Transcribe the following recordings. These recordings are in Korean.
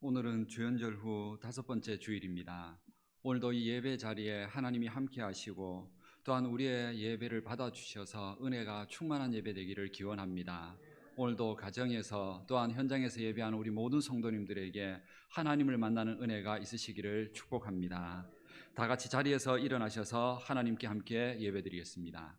오늘은 주연절 후 5번째 주일입니다. 오늘도 이 예배 자리에 하나님이 함께 하시고 또한 우리의 예배를 받아주셔서 은혜가 충만한 예배 되기를 기원합니다. 오늘도 가정에서 또한 현장에서 예배하는 우리 모든 성도님들에게 하나님을 만나는 은혜가 있으시기를 축복합니다. 다 같이 자리에서 일어나셔서 하나님께 함께 예배드리겠습니다.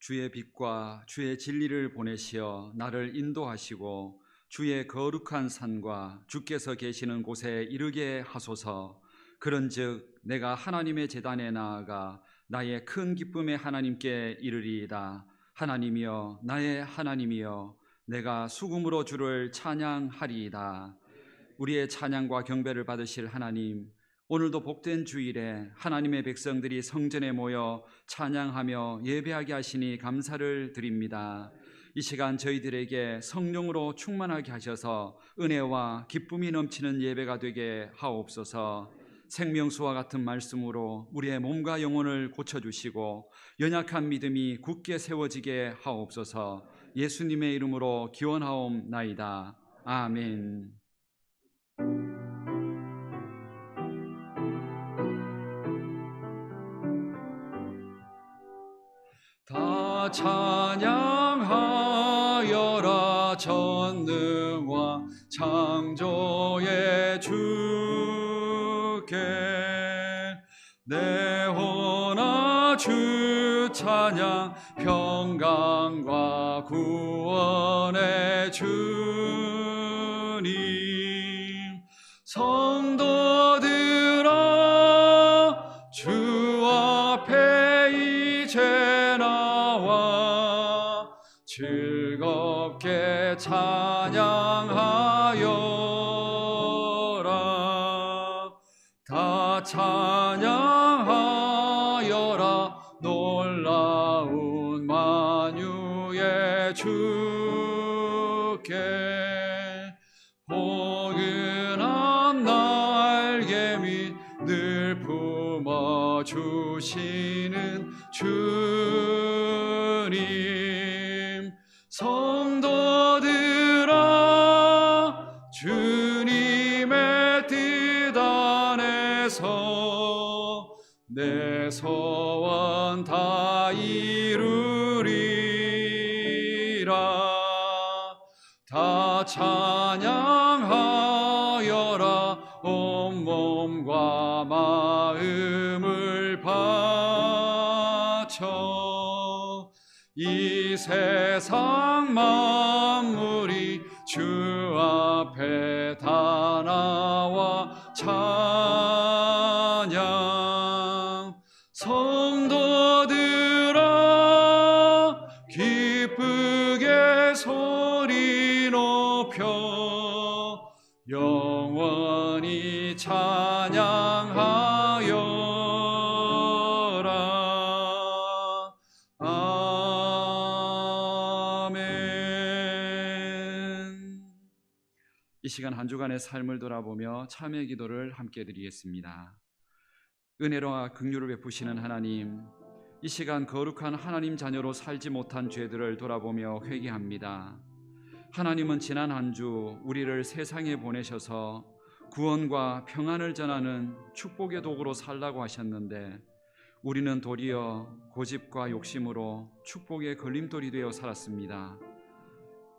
주의 빛과 주의 진리를 보내시어 나를 인도하시고 주의 거룩한 산과 주께서 계시는 곳에 이르게 하소서. 그런즉 내가 하나님의 제단에 나아가 나의 큰 기쁨의 하나님께 이르리이다. 하나님이여, 나의 하나님이여, 내가 수금으로 주를 찬양하리이다. 우리의 찬양과 경배를 받으실 하나님, 오늘도 복된 주일에 하나님의 백성들이 성전에 모여 찬양하며 예배하게 하시니 감사를 드립니다. 이 시간 저희들에게 성령으로 충만하게 하셔서 은혜와 기쁨이 넘치는 예배가 되게 하옵소서. 생명수와 같은 말씀으로 우리의 몸과 영혼을 고쳐주시고 연약한 믿음이 굳게 세워지게 하옵소서. 예수님의 이름으로 기원하옵나이다. 아멘. 다 찬양하여라. 전능왕 창조의 주께 내 혼아 주 찬양. 평강과 구원의 주님. 성도들아, 주 앞에 이제 나와 즐겁게 찬양하여라. 다 찬양하여라. 놀라운 만유의 주께 포근한 날개 밑 늘 품어주시는 주님. 성도들아, 주님의 뜻 안에서 내 소원 다 이루리라. 다 찬양하여라. 온몸과 마음을 바쳐 이 세상 만물이 주 앞에 다 나와 찬양. 성도들아, 기쁘게 소리 높여 영원히 찬양하여라. 아멘. 이 시간 한 주간의 삶을 돌아보며 참회 기도를 함께 드리겠습니다. 은혜로와 긍휼을 베푸시는 하나님, 이 시간 거룩한 하나님 자녀로 살지 못한 죄들을 돌아보며 회개합니다. 하나님은 지난 한 주 우리를 세상에 보내셔서 구원과 평안을 전하는 축복의 도구로 살라고 하셨는데 우리는 도리어 고집과 욕심으로 축복의 걸림돌이 되어 살았습니다.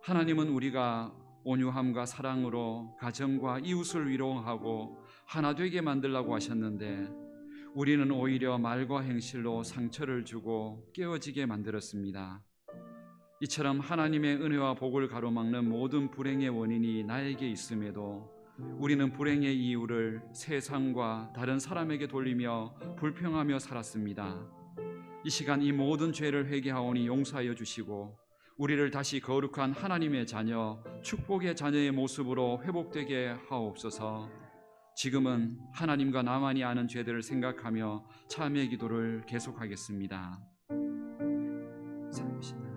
하나님은 우리가 온유함과 사랑으로 가정과 이웃을 위로하고 하나 되게 만들라고 하셨는데 우리는 오히려 말과 행실로 상처를 주고 깨어지게 만들었습니다. 이처럼 하나님의 은혜와 복을 가로막는 모든 불행의 원인이 나에게 있음에도 우리는 불행의 이유를 세상과 다른 사람에게 돌리며 불평하며 살았습니다. 이 시간 이 모든 죄를 회개하오니 용서하여 주시고 우리를 다시 거룩한 하나님의 자녀, 축복의 자녀의 모습으로 회복되게 하옵소서. 지금은 하나님과 나만이 아는 죄들을 생각하며 참회의 기도를 계속하겠습니다. 살아계신 하나님,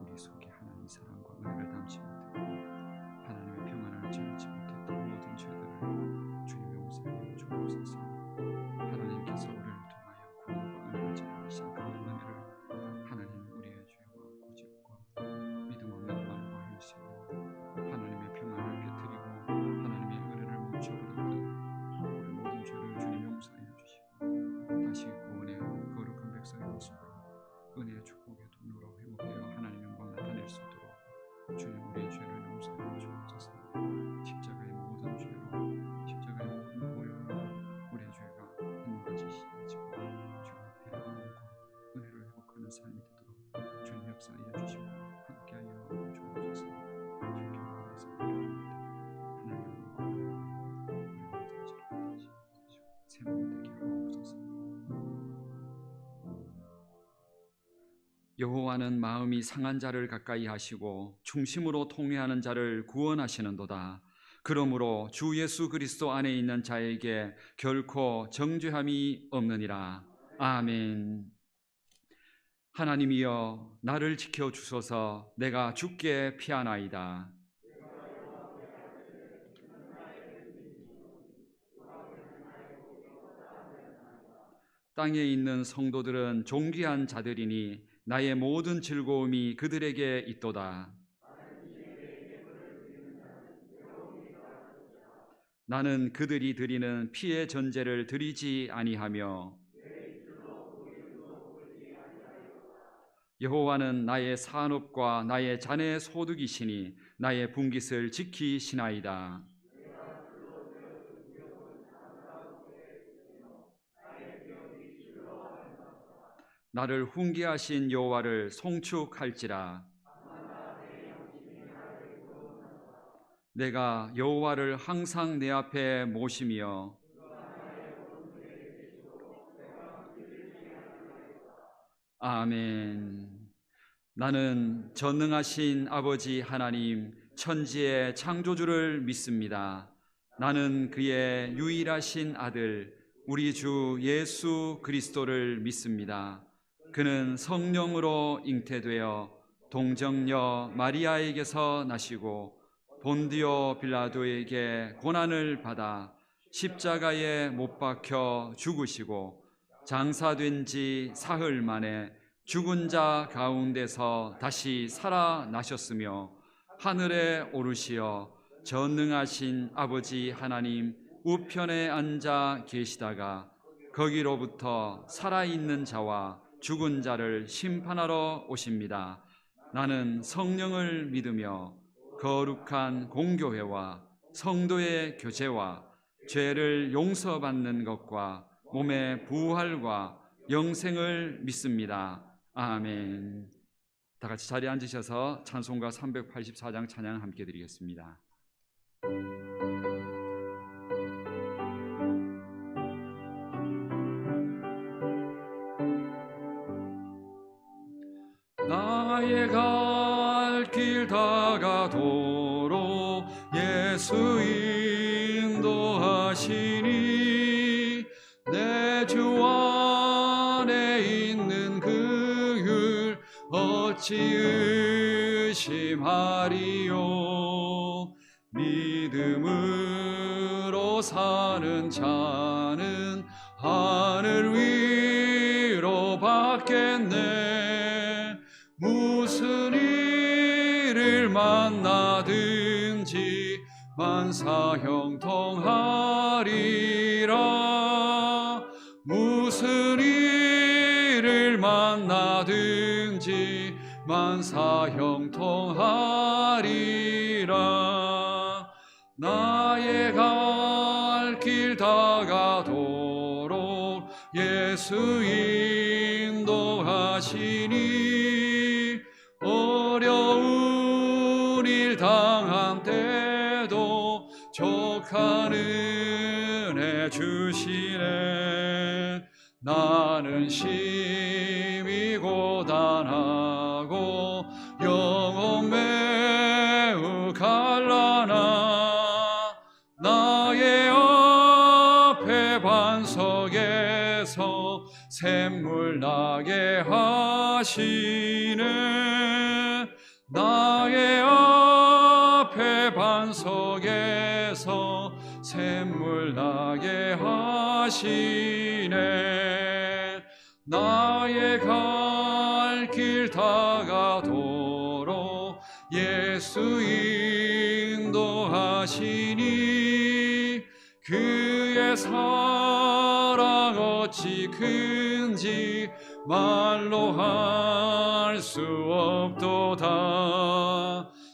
우리 속에 하나님 사랑과 은혜를 담지 못했고 하나님의 평안을 전하지 못했던 모든 죄들을 주님 용서하여 주옵소서. 하나님께서 우리를 통하여 구원과 은혜를 전하시는 그 은혜를 하나님 우리의 죄와 고집과 믿음 없는 말과 행실로 하나님의 평안을 깨뜨리고 하나님의 은혜를 멈춰버렸던 우리 모든 죄를 주님 용서하여 주시고 다시 구원의 거룩한 백성의 모습으로 은혜의 축복의 통로로 회복되어 하나님 영광 나타낼 수 있도록 주님 우리의 죄를 용서하여 주옵소서. 십자가의 모든 죄로 십자가의 모든 보혈로 우리의 죄가 하늘같이 씻어지고 주님 앞에 영광과 은혜를 회복하는 삶이 되도록 주님 역사하여 주시고 함께하여 주옵소서. 주님께 감사드립니다. 하나님 영광과 은혜를 우리 모든 죄를 다시 주시고 새 몸 되게 하옵소서. 여호와는 마음이 상한 자를 가까이 하시고 중심으로 통회하는 자를 구원하시는도다. 그러므로 주 예수 그리스도 안에 있는 자에게 결코 정죄함이 없느니라. 아멘. 하나님이여 나를 지켜 주소서. 내가 주께 피하나이다. 땅에 있는 성도들은 존귀한 자들이니 나의 모든 즐거움이 그들에게 있도다. 나는 그들이 드리는 피의 전제를 드리지 아니하며 여호와는 나의 산업과 나의 자네의 소득이시니 나의 분깃을 지키시나이다. 나를 훈계하신 여호와를 송축할지라. 내가 여호와를 항상 내 앞에 모시며 아멘. 나는 전능하신 아버지 하나님 천지의 창조주를 믿습니다. 나는 그의 유일하신 아들 우리 주 예수 그리스도를 믿습니다. 그는 성령으로 잉태되어 동정녀 마리아에게서 나시고 본디오 빌라도에게 고난을 받아 십자가에 못 박혀 죽으시고 장사된 지 사흘 만에 죽은 자 가운데서 다시 살아나셨으며 하늘에 오르시어 전능하신 아버지 하나님 우편에 앉아 계시다가 거기로부터 살아있는 자와 죽은 자를 심판하러 오십니다. 나는 성령을 믿으며 거룩한 공교회와 성도의 교제와 죄를 용서받는 것과 몸의 부활과 영생을 믿습니다. 아멘. 다 같이 자리에 앉으셔서 찬송가 384장 찬양 함께 드리겠습니다. 나의 갈 길 다가도록 예수 인도하시니 내 주 안에 있는 그 길 어찌 의심하리요. 믿음으로 사는 자는 하늘 위로 받겠네. 무슨 일을 만나든지 만사형통하리라. 무슨 일을 만나든지 만사형통하리라. 나의 갈 길 다가도록 예수 인도하시니 어려운 일 당한 때도 족한 은혜 주시네. 나는 심히 고단하고 매우 갈라나 나의 앞에 반석에서 샘물 나게 하시네. 나의 앞에 반석에서 샘물 나게 하시네. 나의 갈 길 다가도록 예수 인도하시니 그의 사랑 어찌 큰지 말로 할 수 없도다.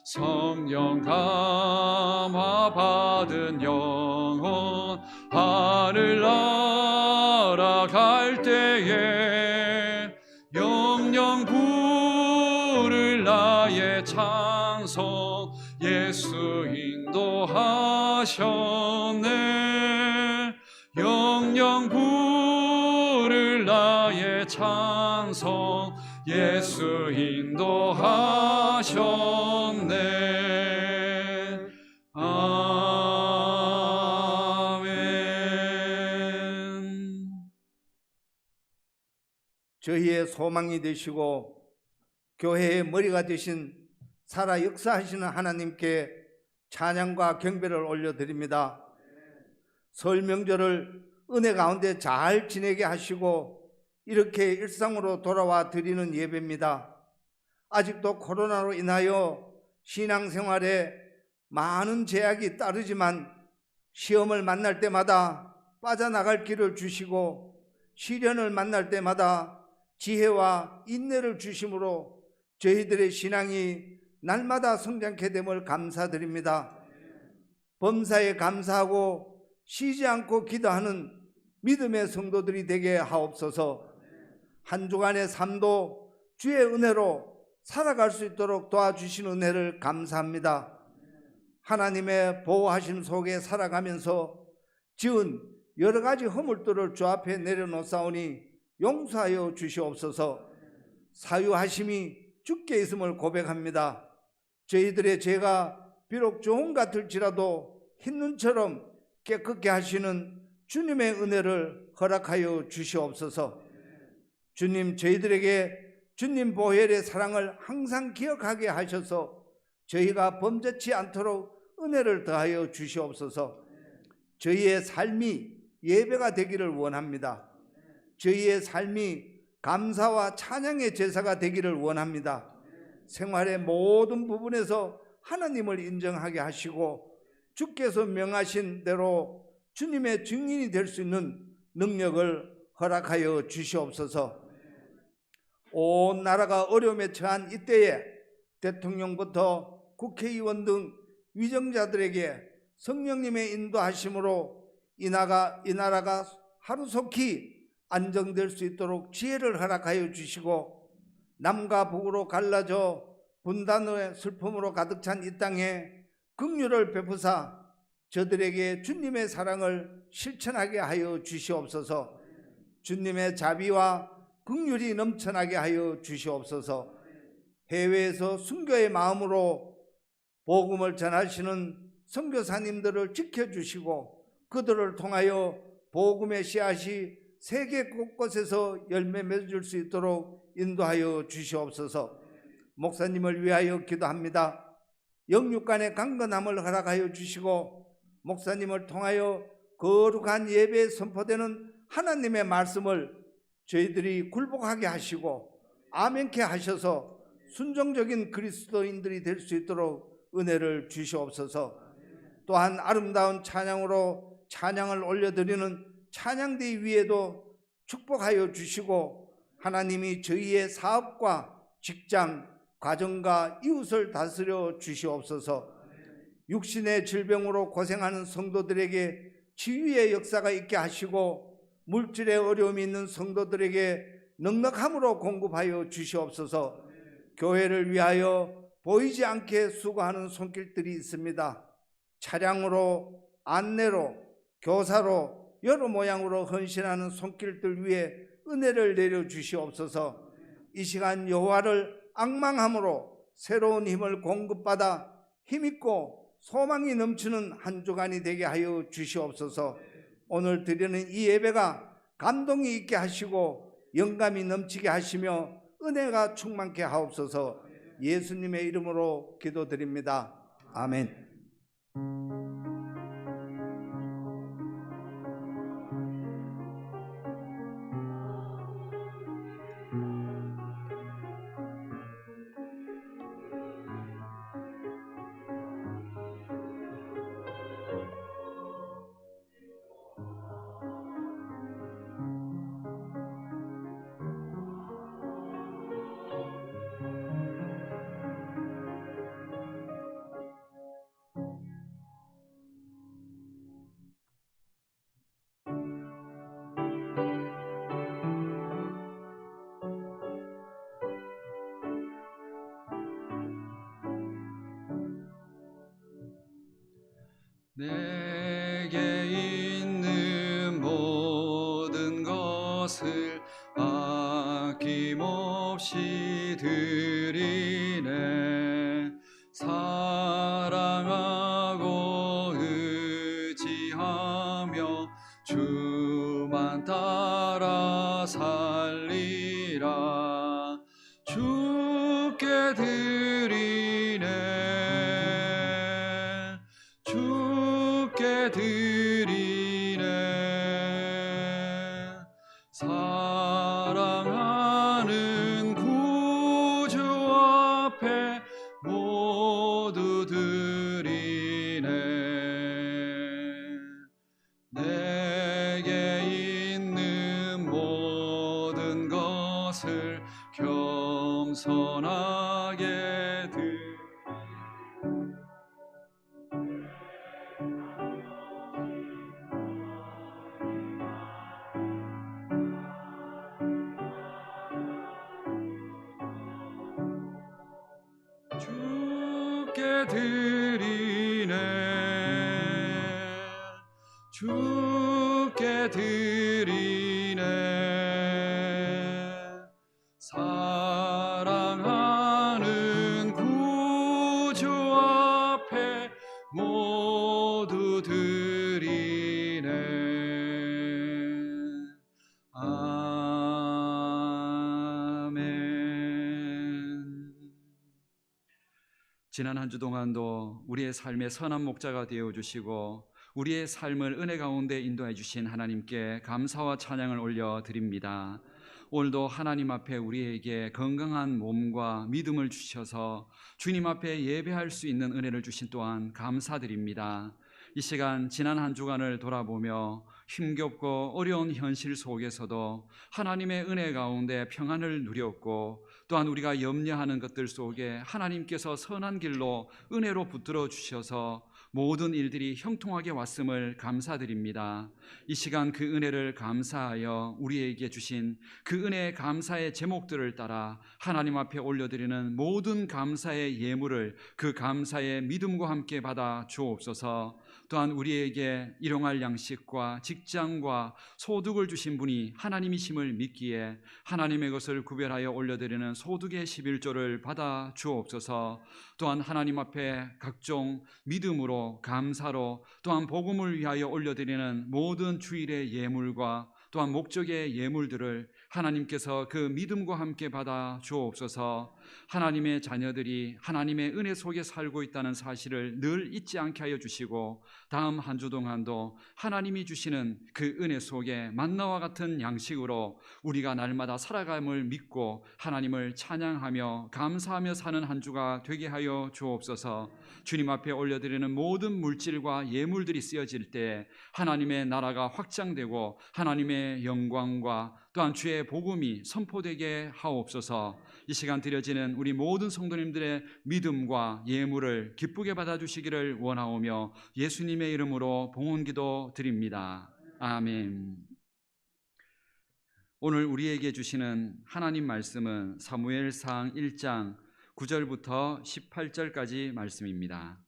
성령 감화 받은 영혼 하늘 날아갈 때에 영영 부를 나의 찬송 예수 인도하셨네. 영영 부를 나의 찬송 예수 인도하셨네. 아멘. 저희의 소망이 되시고 교회의 머리가 되신 살아 역사하시는 하나님께 찬양과 경배를 올려드립니다. 설 명절을 은혜 가운데 잘 지내게 하시고 이렇게 일상으로 돌아와 드리는 예배입니다. 아직도 코로나로 인하여 신앙생활에 많은 제약이 따르지만 시험을 만날 때마다 빠져나갈 길을 주시고 시련을 만날 때마다 지혜와 인내를 주심으로 저희들의 신앙이 날마다 성장케 됨을 감사드립니다. 범사에 감사하고 쉬지 않고 기도하는 믿음의 성도들이 되게 하옵소서. 한 주간의 삶도 주의 은혜로 살아갈 수 있도록 도와주신 은혜를 감사합니다. 하나님의 보호하심 속에 살아가면서 지은 여러 가지 허물들을 주 앞에 내려놓사오니 용서하여 주시옵소서. 사유하심이 주께 있음을 고백합니다. 저희들의 죄가 비록 조금 같을지라도 흰눈처럼 깨끗게 하시는 주님의 은혜를 허락하여 주시옵소서. 주님, 저희들에게 주님 보혈의 사랑을 항상 기억하게 하셔서 저희가 범죄치 않도록 은혜를 더하여 주시옵소서. 저희의 삶이 예배가 되기를 원합니다. 저희의 삶이 감사와 찬양의 제사가 되기를 원합니다. 생활의 모든 부분에서 하나님을 인정하게 하시고 주께서 명하신 대로 주님의 증인이 될 수 있는 능력을 허락하여 주시옵소서. 온 나라가 어려움에 처한 이때에 대통령부터 국회의원 등 위정자들에게 성령님의 인도하심으로 이 나라가 하루속히 안정될 수 있도록 지혜를 허락하여 주시고 남과 북으로 갈라져 분단의 슬픔으로 가득 찬 이 땅에 긍휼을 베푸사 저들에게 주님의 사랑을 실천하게 하여 주시옵소서. 주님의 자비와 긍휼이 넘쳐나게 하여 주시옵소서. 해외에서 순교의 마음으로 복음을 전하시는 선교사님들을 지켜주시고 그들을 통하여 복음의 씨앗이 세계 곳곳에서 열매 맺을 수 있도록 인도하여 주시옵소서. 목사님을 위하여 기도합니다. 영육간의 강건함을 허락하여 주시고 목사님을 통하여 거룩한 예배에 선포되는 하나님의 말씀을 저희들이 굴복하게 하시고 아멘케 하셔서 순종적인 그리스도인들이 될 수 있도록 은혜를 주시옵소서. 또한 아름다운 찬양으로 찬양을 올려드리는 찬양대 위에도 축복하여 주시고 하나님이 저희의 사업과 직장, 가정과 이웃을 다스려 주시옵소서. 육신의 질병으로 고생하는 성도들에게 치유의 역사가 있게 하시고 물질의 어려움이 있는 성도들에게 넉넉함으로 공급하여 주시옵소서. 교회를 위하여 보이지 않게 수고하는 손길들이 있습니다. 차량으로, 안내로, 교사로 여러 모양으로 헌신하는 손길들 위에 은혜를 내려 주시옵소서. 이 시간 여호와를 앙망함으로 새로운 힘을 공급받아 힘있고 소망이 넘치는 한 주간이 되게 하여 주시옵소서. 오늘 드리는 이 예배가 감동이 있게 하시고 영감이 넘치게 하시며 은혜가 충만케 하옵소서. 예수님의 이름으로 기도드립니다. 아멘. 내게 있는 모든 것을 아낌없이 드리네. 사랑하고 의지하며 주만 따라 살리라. 주께 드리네. 주께 드리네. 사랑하는 구주 앞에 모두 드리네. 내게 있는 모든 것을 겸손하게 드리네. 주께 드리네. 주께 드리네. 사랑하는 구주 앞에 모두 드리네. 지난 한 주 동안도 우리의 삶의 선한 목자가 되어주시고 우리의 삶을 은혜 가운데 인도해 주신 하나님께 감사와 찬양을 올려드립니다. 오늘도 하나님 앞에 우리에게 건강한 몸과 믿음을 주셔서 주님 앞에 예배할 수 있는 은혜를 주신 또한 감사드립니다. 이 시간 지난 한 주간을 돌아보며 힘겹고 어려운 현실 속에서도 하나님의 은혜 가운데 평안을 누렸고 또한 우리가 염려하는 것들 속에 하나님께서 선한 길로 은혜로 붙들어 주셔서 모든 일들이 형통하게 왔음을 감사드립니다. 이 시간 그 은혜를 감사하여 우리에게 주신 그 은혜의 감사의 제목들을 따라 하나님 앞에 올려드리는 모든 감사의 예물을 그 감사의 믿음과 함께 받아 주옵소서. 또한 우리에게 일용할 양식과 직장과 소득을 주신 분이 하나님이심을 믿기에 하나님의 것을 구별하여 올려드리는 소득의 11조를 받아 주옵소서. 또한 하나님 앞에 각종 믿음으로 감사로 또한 복음을 위하여 올려드리는 모든 주일의 예물과 또한 목적의 예물들을 하나님께서 그 믿음과 함께 받아 주옵소서. 하나님의 자녀들이 하나님의 은혜 속에 살고 있다는 사실을 늘 잊지 않게 하여 주시고 다음 한 주 동안도 하나님이 주시는 그 은혜 속에 만나와 같은 양식으로 우리가 날마다 살아감을 믿고 하나님을 찬양하며 감사하며 사는 한 주가 되게 하여 주옵소서. 주님 앞에 올려드리는 모든 물질과 예물들이 쓰여질 때 하나님의 나라가 확장되고 하나님의 영광과 또한 주의 복음이 선포되게 하옵소서. 이 시간 드려지는 우리 모든 성도님들의 믿음과 예물을 기쁘게 받아주시기를 원하오며 예수님의 이름으로 봉헌기도 드립니다. 아멘. 오늘 우리에게 주시는 하나님 말씀은 사무엘상 1장 9절부터 18절까지 말씀입니다.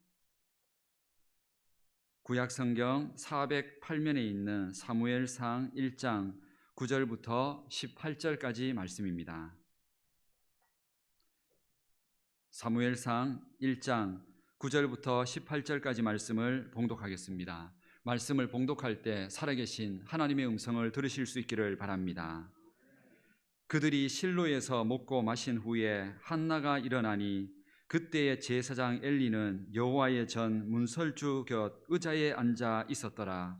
구약성경 408면에 있는 사무엘상 1장 9절부터 18절까지 말씀입니다. 사무엘상 1장 9절부터 18절까지 말씀을 봉독하겠습니다. 말씀을 봉독할 때 살아계신 하나님의 음성을 들으실 수 있기를 바랍니다. 그들이 실로에서 먹고 마신 후에 한나가 일어나니 그때의 제사장 엘리는 여호와의 전 문설주 곁 의자에 앉아 있었더라.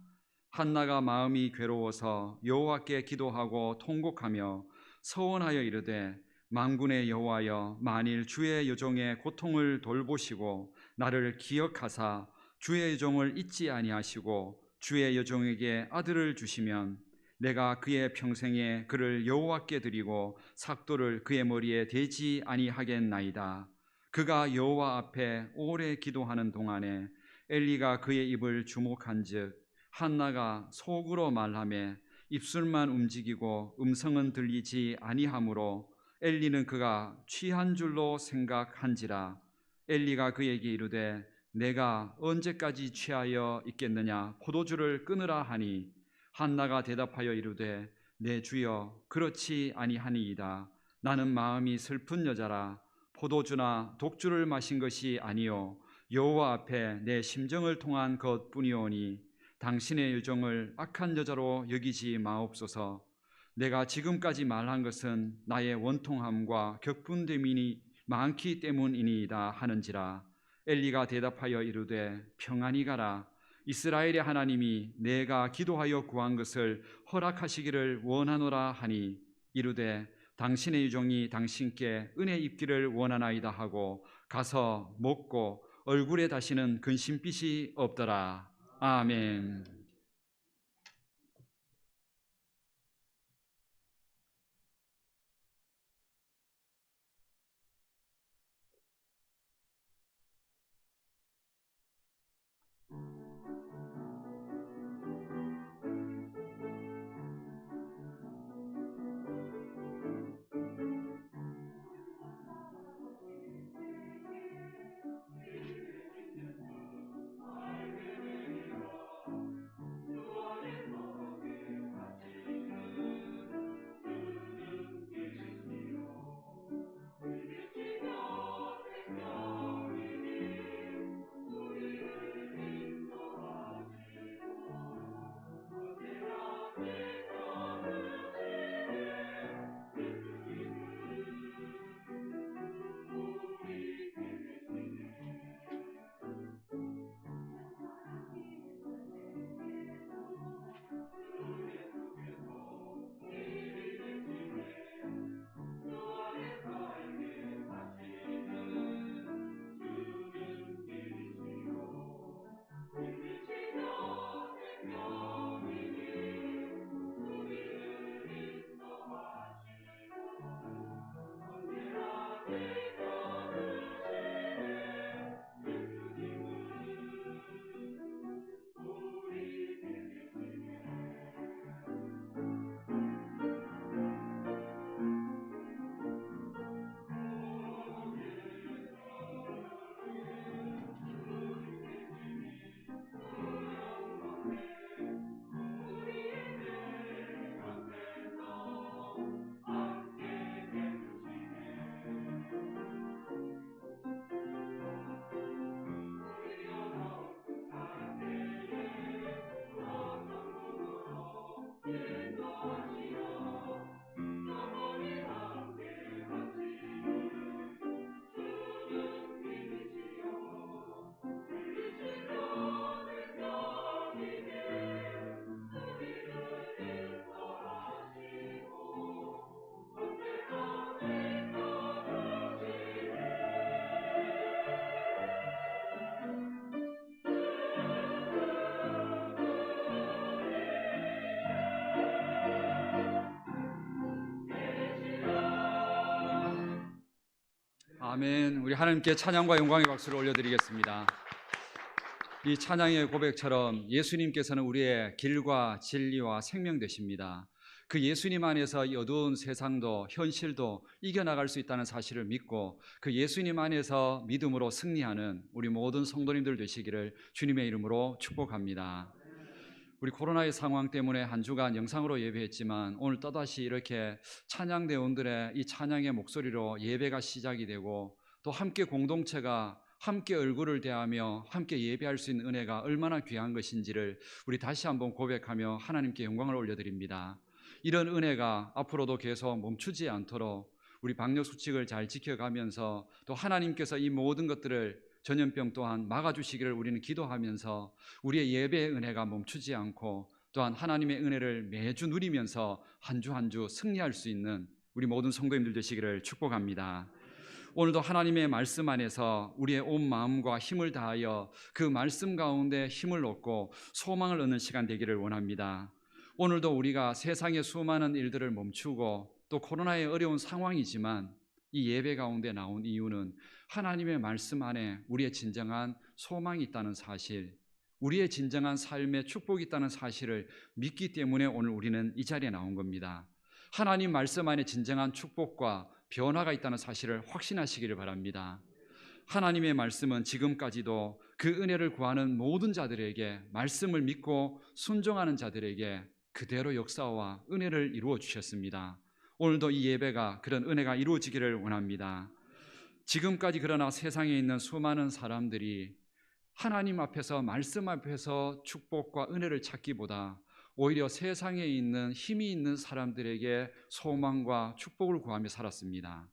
한나가 마음이 괴로워서 여호와께 기도하고 통곡하며 서원하여 이르되 만군의 여호와여, 만일 주의 여종의 고통을 돌보시고 나를 기억하사 주의 여종을 잊지 아니하시고 주의 여종에게 아들을 주시면 내가 그의 평생에 그를 여호와께 드리고 삭도를 그의 머리에 대지 아니하겠나이다. 그가 여호와 앞에 오래 기도하는 동안에 엘리가 그의 입을 주목한즉 한나가 속으로 말하며 입술만 움직이고 음성은 들리지 아니하므로 엘리는 그가 취한 줄로 생각한지라. 엘리가 그에게 이르되 내가 언제까지 취하여 있겠느냐, 포도주를 끊으라 하니 한나가 대답하여 이르되 내 주여 그렇지 아니하니이다. 나는 마음이 슬픈 여자라. 포도주나 독주를 마신 것이 아니요 여호와 앞에 내 심정을 통한 것뿐이오니 당신의 여종을 악한 여자로 여기지 마옵소서. 내가 지금까지 말한 것은 나의 원통함과 격분됨이 많기 때문이니이다 하는지라. 엘리가 대답하여 이르되 평안히 가라. 이스라엘의 하나님이 내가 기도하여 구한 것을 허락하시기를 원하노라 하니 이르되 당신의 유종이 당신께 은혜 입기를 원하나이다 하고 가서 먹고 얼굴에 다시는 근심빛이 없더라. 아멘. 아멘. 우리 하나님께 찬양과 영광의 박수를 올려드리겠습니다. 이 찬양의 고백처럼 예수님께서는 우리의 길과 진리와 생명 되십니다. 그 예수님 안에서 이 어두운 세상도 현실도 이겨나갈 수 있다는 사실을 믿고 그 예수님 안에서 믿음으로 승리하는 우리 모든 성도님들 되시기를 주님의 이름으로 축복합니다. 우리 코로나의 상황 때문에 한 주간 영상으로 예배했지만 오늘 또다시 이렇게 찬양대원들의 이 찬양의 목소리로 예배가 시작이 되고 또 함께 공동체가 함께 얼굴을 대하며 함께 예배할 수 있는 은혜가 얼마나 귀한 것인지를 우리 다시 한번 고백하며 하나님께 영광을 올려드립니다. 이런 은혜가 앞으로도 계속 멈추지 않도록 우리 방역 수칙을 잘 지켜가면서 또 하나님께서 이 모든 것들을 전염병 또한 막아주시기를 우리는 기도하면서 우리의 예배의 은혜가 멈추지 않고 또한 하나님의 은혜를 매주 누리면서 한 주 한 주 승리할 수 있는 우리 모든 성도님들 되시기를 축복합니다. 오늘도 하나님의 말씀 안에서 우리의 온 마음과 힘을 다하여 그 말씀 가운데 힘을 얻고 소망을 얻는 시간 되기를 원합니다. 오늘도 우리가 세상의 수많은 일들을 멈추고 또 코로나의 어려운 상황이지만 이 예배 가운데 나온 이유는 하나님의 말씀 안에 우리의 진정한 소망이 있다는 사실, 우리의 진정한 삶에 축복이 있다는 사실을 믿기 때문에 오늘 우리는 이 자리에 나온 겁니다. 하나님 말씀 안에 진정한 축복과 변화가 있다는 사실을 확신하시기를 바랍니다. 하나님의 말씀은 지금까지도 그 은혜를 구하는 모든 자들에게, 말씀을 믿고 순종하는 자들에게 그대로 역사와 은혜를 이루어 주셨습니다. 오늘도 이 예배가 그런 은혜가 이루어지기를 원합니다. 지금까지 그러나 세상에 있는 수많은 사람들이 하나님 앞에서, 말씀 앞에서 축복과 은혜를 찾기보다 오히려 세상에 있는 힘이 있는 사람들에게 소망과 축복을 구하며 살았습니다.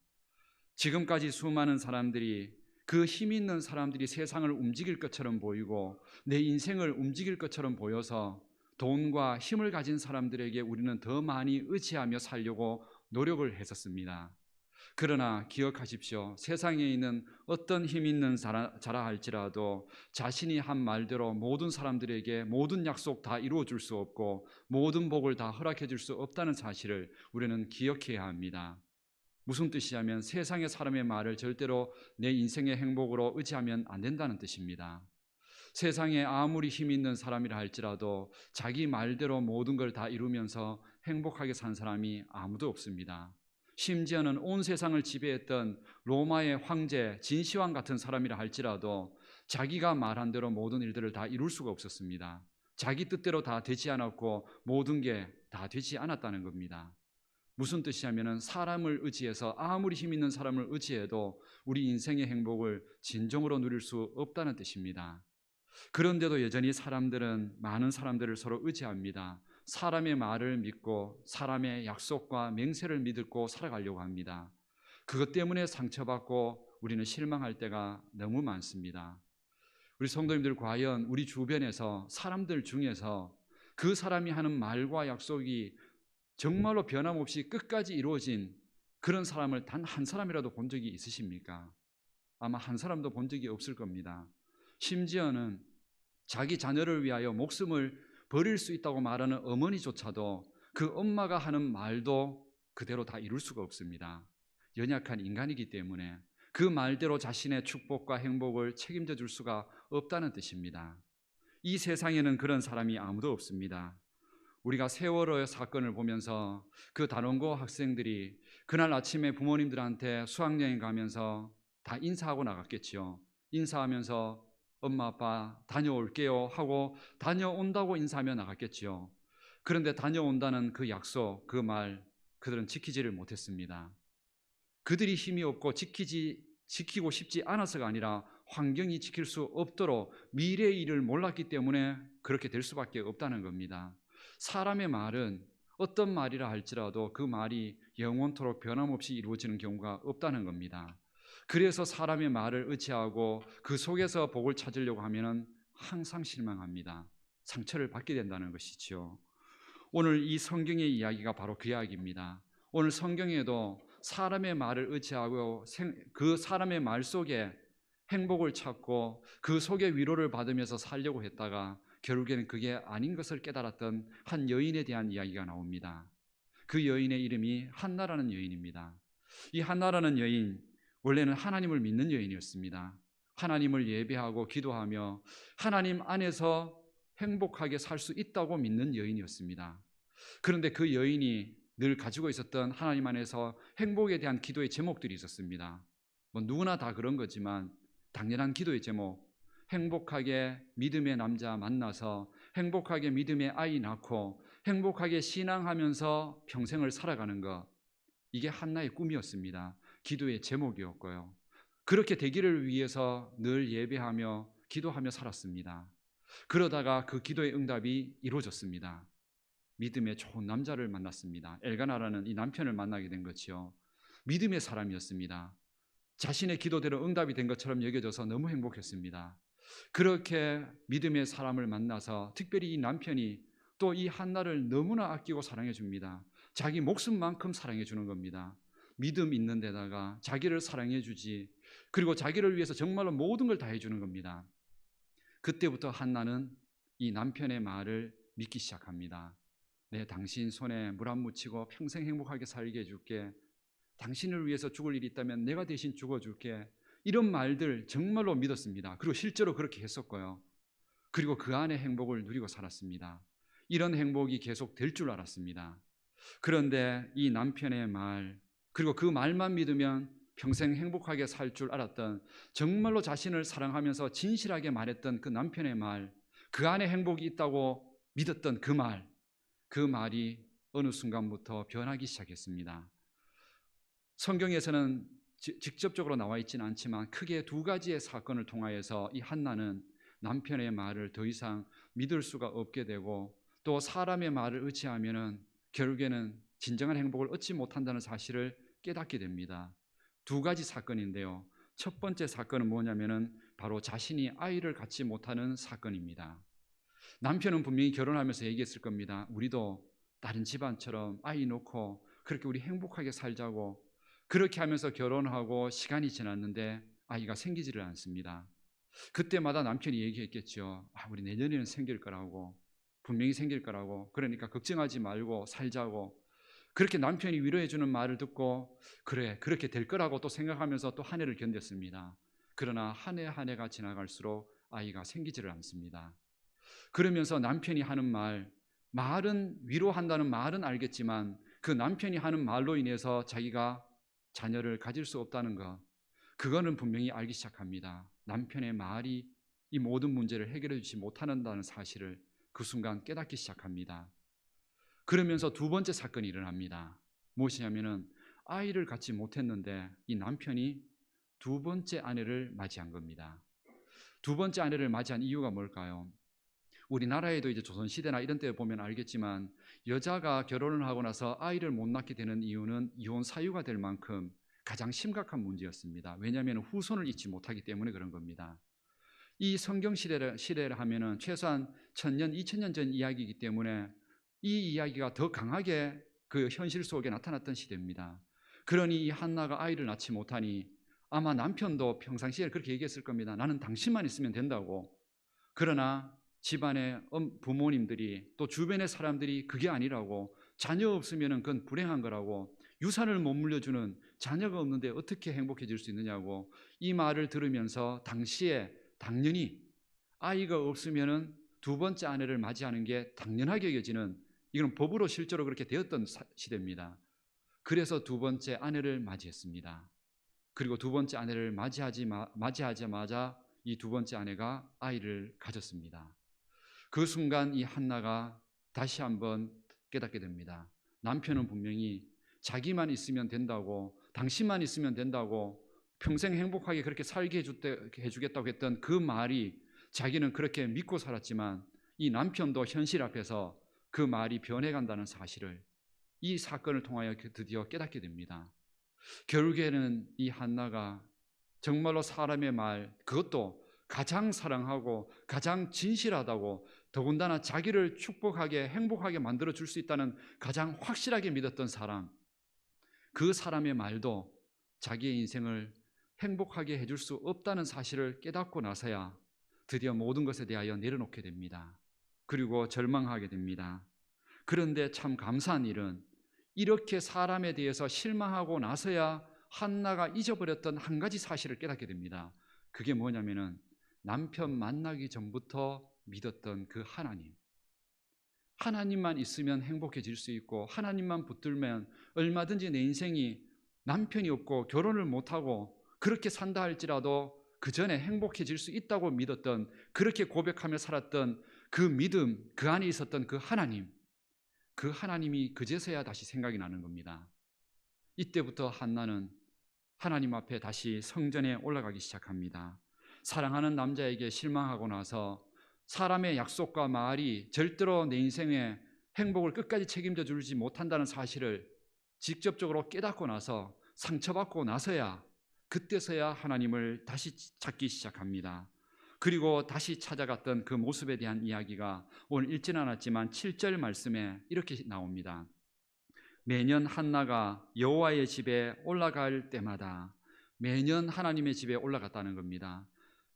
지금까지 수많은 사람들이 그 힘 있는 사람들이 세상을 움직일 것처럼 보이고 내 인생을 움직일 것처럼 보여서 돈과 힘을 가진 사람들에게 우리는 더 많이 의지하며 살려고 노력을 했었습니다. 그러나 기억하십시오. 세상에 있는 어떤 힘 있는 자라 할지라도 자신이 한 말대로 모든 사람들에게 모든 약속 다 이루어 줄 수 없고 모든 복을 다 허락해 줄 수 없다는 사실을 우리는 기억해야 합니다. 무슨 뜻이냐면 세상의 사람의 말을 절대로 내 인생의 행복으로 의지하면 안 된다는 뜻입니다. 세상에 아무리 힘 있는 사람이라 할지라도 자기 말대로 모든 걸 다 이루면서 행복하게 산 사람이 아무도 없습니다. 심지어는 온 세상을 지배했던 로마의 황제 진시황 같은 사람이라 할지라도 자기가 말한 대로 모든 일들을 다 이룰 수가 없었습니다. 자기 뜻대로 다 되지 않았고 모든 게 다 되지 않았다는 겁니다. 무슨 뜻이냐면 사람을 의지해서, 아무리 힘 있는 사람을 의지해도 우리 인생의 행복을 진정으로 누릴 수 없다는 뜻입니다. 그런데도 여전히 많은 사람들을 서로 의지합니다. 사람의 말을 믿고 사람의 약속과 맹세를 믿고 살아가려고 합니다. 그것 때문에 상처받고 우리는 실망할 때가 너무 많습니다. 우리 성도님들, 과연 우리 주변에서 사람들 중에서 그 사람이 하는 말과 약속이 정말로 변함없이 끝까지 이루어진 그런 사람을 단 한 사람이라도 본 적이 있으십니까? 아마 한 사람도 본 적이 없을 겁니다. 심지어는 자기 자녀를 위하여 목숨을 버릴 수 있다고 말하는 어머니조차도 그 엄마가 하는 말도 그대로 다 이룰 수가 없습니다. 연약한 인간이기 때문에 그 말대로 자신의 축복과 행복을 책임져 줄 수가 없다는 뜻입니다. 이 세상에는 그런 사람이 아무도 없습니다. 우리가 세월호의 사건을 보면서 그 단원고 학생들이 그날 아침에 부모님들한테 수학여행 가면서 다 인사하고 나갔겠죠. 인사하면서 엄마 아빠 다녀올게요 하고 다녀온다고 인사하며 나갔겠죠. 그런데 다녀온다는 그 약속, 그 말 그들은 지키지를 못했습니다. 그들이 힘이 없고 지키고 싶지 않아서가 아니라 환경이 지킬 수 없도록 미래의 일을 몰랐기 때문에 그렇게 될 수밖에 없다는 겁니다. 사람의 말은 어떤 말이라 할지라도 그 말이 영원토록 변함없이 이루어지는 경우가 없다는 겁니다. 그래서 사람의 말을 의지하고 그 속에서 복을 찾으려고 하면 항상 실망합니다. 상처를 받게 된다는 것이죠. 오늘 이 성경의 이야기가 바로 그 이야기입니다. 오늘 성경에도 사람의 말을 의지하고 그 사람의 말 속에 행복을 찾고 그 속에 위로를 받으면서 살려고 했다가 결국에는 그게 아닌 것을 깨달았던 한 여인에 대한 이야기가 나옵니다. 그 여인의 이름이 한나라는 여인입니다. 이 한나라는 여인, 원래는 하나님을 믿는 여인이었습니다. 하나님을 예배하고 기도하며 하나님 안에서 행복하게 살 수 있다고 믿는 여인이었습니다. 그런데 그 여인이 늘 가지고 있었던 하나님 안에서 행복에 대한 기도의 제목들이 있었습니다. 누구나 다 그런 거지만 당연한 기도의 제목, 행복하게 믿음의 남자 만나서 행복하게 믿음의 아이 낳고 행복하게 신앙하면서 평생을 살아가는 것, 이게 한나의 꿈이었습니다. 기도의 제목이었고요. 그렇게 되기를 위해서 늘 예배하며 기도하며 살았습니다. 그러다가 그 기도의 응답이 이루어졌습니다. 믿음의 좋은 남자를 만났습니다. 엘가나라는 이 남편을 만나게 된 것이요. 믿음의 사람이었습니다. 자신의 기도대로 응답이 된 것처럼 여겨져서 너무 행복했습니다. 그렇게 믿음의 사람을 만나서 특별히 이 남편이 또 이 한나를 너무나 아끼고 사랑해 줍니다. 자기 목숨만큼 사랑해 주는 겁니다. 믿음 있는 데다가 자기를 사랑해 주지, 그리고 자기를 위해서 정말로 모든 걸 다 해주는 겁니다. 그때부터 한나는 이 남편의 말을 믿기 시작합니다. 내 당신 손에 물 안 묻히고 평생 행복하게 살게 해줄게. 당신을 위해서 죽을 일이 있다면 내가 대신 죽어줄게. 이런 말들 정말로 믿었습니다. 그리고 실제로 그렇게 했었고요. 그리고 그 안에 행복을 누리고 살았습니다. 이런 행복이 계속 될 줄 알았습니다. 그런데 이 남편의 말, 그리고 그 말만 믿으면 평생 행복하게 살 줄 알았던, 정말로 자신을 사랑하면서 진실하게 말했던 그 남편의 말, 그 안에 행복이 있다고 믿었던 그 말이 어느 순간부터 변하기 시작했습니다. 성경에서는 직접적으로 나와 있지는 않지만 크게 두 가지의 사건을 통하여서 이 한나는 남편의 말을 더 이상 믿을 수가 없게 되고, 또 사람의 말을 의지하면은 결국에는 진정한 행복을 얻지 못한다는 사실을 깨닫게 됩니다. 두 가지 사건인데요. 첫 번째 사건은 뭐냐면은 바로 자신이 아이를 갖지 못하는 사건입니다. 남편은 분명히 결혼하면서 얘기했을 겁니다. 우리도 다른 집안처럼 아이 놓고 그렇게 우리 행복하게 살자고. 그렇게 하면서 결혼하고 시간이 지났는데 아이가 생기지를 않습니다. 그때마다 남편이 얘기했겠죠. 우리 내년에는 생길 거라고, 분명히 생길 거라고, 그러니까 걱정하지 말고 살자고. 그렇게 남편이 위로해 주는 말을 듣고 그래, 그렇게 될 거라고 또 생각하면서 또 한 해를 견뎠습니다. 그러나 한 해 한 해가 지나갈수록 아이가 생기지를 않습니다. 그러면서 남편이 하는 말은 위로한다는 말은 알겠지만 그 남편이 하는 말로 인해서 자기가 자녀를 가질 수 없다는 것, 그거는 분명히 알기 시작합니다. 남편의 말이 이 모든 문제를 해결해 주지 못한다는 사실을 그 순간 깨닫기 시작합니다. 그러면서 두 번째 사건이 일어납니다. 무엇이냐면은 아이를 갖지 못했는데 이 남편이 두 번째 아내를 맞이한 겁니다. 두 번째 아내를 맞이한 이유가 뭘까요? 우리나라에도 이제 조선시대나 이런 때 보면 알겠지만 여자가 결혼을 하고 나서 아이를 못 낳게 되는 이유는 이혼 사유가 될 만큼 가장 심각한 문제였습니다. 왜냐하면 후손을 잊지 못하기 때문에 그런 겁니다. 이 성경 시대를 하면은 최소한 1000년, 2000년 전 이야기이기 때문에 이 이야기가 더 강하게 그 현실 속에 나타났던 시대입니다. 그러니 이 한나가 아이를 낳지 못하니 아마 남편도 평상시에 그렇게 얘기했을 겁니다. 나는 당신만 있으면 된다고. 그러나 집안의 부모님들이 또 주변의 사람들이 그게 아니라고, 자녀 없으면 그건 불행한 거라고, 유산을 못 물려주는 자녀가 없는데 어떻게 행복해질 수 있느냐고 이 말을 들으면서 당시에 당연히 아이가 없으면 두 번째 아내를 맞이하는 게 당연하게 여겨지는, 이건 법으로 실제로 그렇게 되었던 시대입니다. 그래서 두 번째 아내를 맞이했습니다. 그리고 두 번째 아내를 맞이하자마자 이 두 번째 아내가 아이를 가졌습니다. 그 순간 이 한나가 다시 한번 깨닫게 됩니다. 남편은 분명히 자기만 있으면 된다고, 당신만 있으면 된다고, 평생 행복하게 그렇게 살게 해주겠다고 했던 그 말이 자기는 그렇게 믿고 살았지만 이 남편도 현실 앞에서 그 말이 변해간다는 사실을 이 사건을 통하여 드디어 깨닫게 됩니다. 결국에는 이 한나가 정말로 사람의 말, 그것도 가장 사랑하고 가장 진실하다고, 더군다나 자기를 축복하게 행복하게 만들어줄 수 있다는 가장 확실하게 믿었던 사람, 그 사람의 말도 자기의 인생을 행복하게 해줄 수 없다는 사실을 깨닫고 나서야 드디어 모든 것에 대하여 내려놓게 됩니다. 그리고 절망하게 됩니다. 그런데 참 감사한 일은 이렇게 사람에 대해서 실망하고 나서야 한나가 잊어버렸던 한 가지 사실을 깨닫게 됩니다. 그게 뭐냐면은 남편 만나기 전부터 믿었던 그 하나님만 있으면 행복해질 수 있고, 하나님만 붙들면 얼마든지 내 인생이 남편이 없고 결혼을 못하고 그렇게 산다 할지라도 그 전에 행복해질 수 있다고 믿었던, 그렇게 고백하며 살았던 그 믿음, 그 안에 있었던 그 하나님이 그제서야 다시 생각이 나는 겁니다. 이때부터 한나는 하나님 앞에 다시 성전에 올라가기 시작합니다. 사랑하는 남자에게 실망하고 나서 사람의 약속과 말이 절대로 내 인생의 행복을 끝까지 책임져 주지 못한다는 사실을 직접적으로 깨닫고 나서 상처받고 나서야, 그때서야 하나님을 다시 찾기 시작합니다. 그리고 다시 찾아갔던 그 모습에 대한 이야기가 오늘 읽지는 않았지만 7절 말씀에 이렇게 나옵니다. 매년 한나가 여호와의 집에 올라갈 때마다, 매년 하나님의 집에 올라갔다는 겁니다.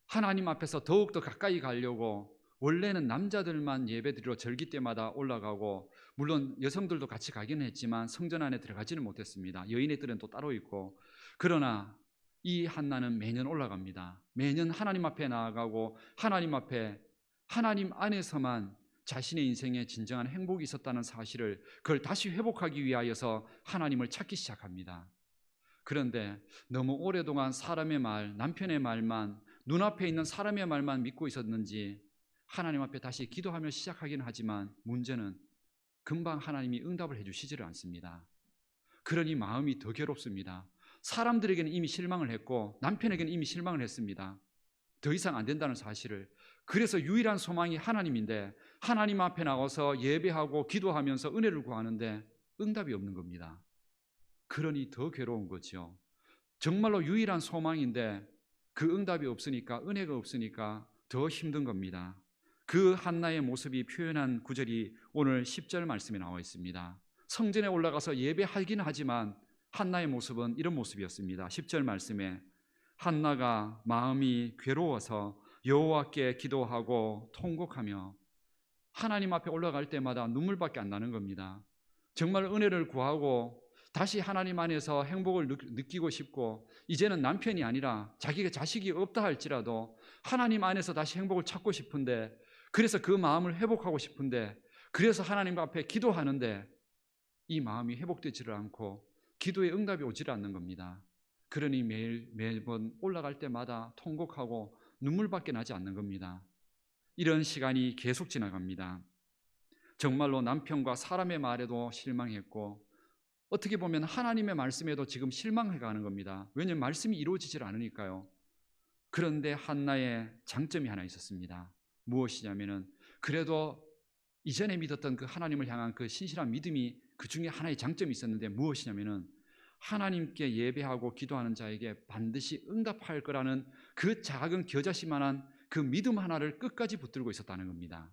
하나님 앞에서 더욱더 가까이 가려고 원래는 남자들만 예배드리러 절기 때마다 올라가고, 물론 여성들도 같이 가기는 했지만 성전 안에 들어가지는 못했습니다. 여인애들은 또 따로 있고. 그러나 이 한나는 매년 올라갑니다. 매년 하나님 앞에 나아가고 하나님 앞에, 하나님 안에서만 자신의 인생에 진정한 행복이 있었다는 사실을, 그걸 다시 회복하기 위하여서 하나님을 찾기 시작합니다. 그런데 너무 오랫동안 사람의 말, 남편의 말만, 눈앞에 있는 사람의 말만 믿고 있었는지 하나님 앞에 다시 기도하며 시작하긴 하지만 문제는 금방 하나님이 응답을 해주시지를 않습니다. 그러니 마음이 더 괴롭습니다. 사람들에게는 이미 실망을 했고 남편에게는 이미 실망을 했습니다. 더 이상 안 된다는 사실을. 그래서 유일한 소망이 하나님인데 하나님 앞에 나와서 예배하고 기도하면서 은혜를 구하는데 응답이 없는 겁니다. 그러니 더 괴로운 거죠. 정말로 유일한 소망인데 그 응답이 없으니까, 은혜가 없으니까 더 힘든 겁니다. 그 한나의 모습이 표현한 구절이 오늘 10절 말씀에 나와 있습니다. 성전에 올라가서 예배하긴 하지만 한나의 모습은 이런 모습이었습니다. 10절 말씀에 한나가 마음이 괴로워서 여호와께 기도하고 통곡하며, 하나님 앞에 올라갈 때마다 눈물밖에 안 나는 겁니다. 정말 은혜를 구하고 다시 하나님 안에서 행복을 느끼고 싶고, 이제는 남편이 아니라 자기가 자식이 없다 할지라도 하나님 안에서 다시 행복을 찾고 싶은데, 그래서 그 마음을 회복하고 싶은데, 그래서 하나님 앞에 기도하는데 이 마음이 회복되지를 않고 기도의 응답이 오지를 않는 겁니다. 그러니 매번 올라갈 때마다 통곡하고 눈물밖에 나지 않는 겁니다. 이런 시간이 계속 지나갑니다. 정말로 남편과 사람의 말에도 실망했고 어떻게 보면 하나님의 말씀에도 지금 실망해가는 겁니다. 왜냐하면 말씀이 이루어지질 않으니까요. 그런데 한나의 장점이 하나 있었습니다. 무엇이냐면은, 그래도 이전에 믿었던 그 하나님을 향한 그 신실한 믿음이 그 중에 하나의 장점이 있었는데, 무엇이냐면은 하나님께 예배하고 기도하는 자에게 반드시 응답할 거라는 그 작은 겨자씨만한 그 믿음 하나를 끝까지 붙들고 있었다는 겁니다.